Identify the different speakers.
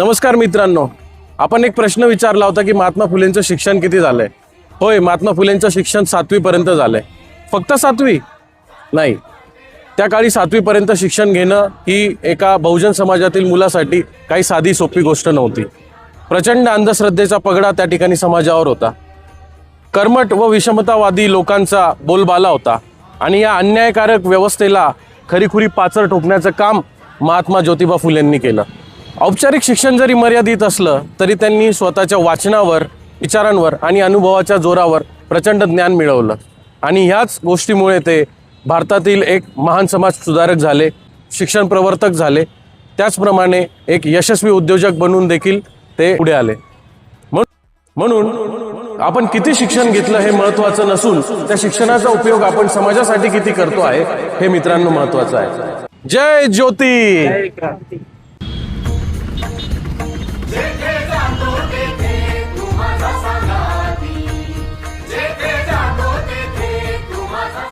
Speaker 1: नमस्कार मित्रांनो, आपण एक प्रश्न विचारला होता की महात्मा फुलेंचं शिक्षण किती झालंय. होय, महात्मा फुलेंचं शिक्षण 7वी पर्यंत झालंय. फक्त 7वी नाही, त्या काळी 7वी पर्यंत शिक्षण घेणं ही एका बहुजन समाजातील मुलासाठी काही साधी सोपी गोष्ट नव्हती. प्रचंड अंधश्रद्धेचा पगडा त्या ठिकाणी समाजावर होता. कर्मठ व विषमतावादी लोकांचा बोलबाला होता आणि या अन्यायकारक व्यवस्थेला खरीखुरी पाचर ठोकण्याचं काम महात्मा ज्योतिबा फुलेंनी केलं. औपचारिक शिक्षण जरी मर्यादित असलं तरी त्यांनी स्वतःच्या वाचनावर, विचारांवर आणि अनुभवाच्या जोरावर प्रचंड ज्ञान मिळवलं आणि ह्याच गोष्टीमुळे ते भारतातील एक महान समाज सुधारक झाले, शिक्षण प्रवर्तक झाले. त्याचप्रमाणे एक यशस्वी उद्योजक बनून देखील ते पुढे आले. म्हणून आपण किती शिक्षण घेतलं हे महत्त्वाचं नसून त्या शिक्षणाचा उपयोग आपण समाजासाठी किती करतो आहे हे मित्रांनो महत्त्वाचं आहे. जय ज्योती.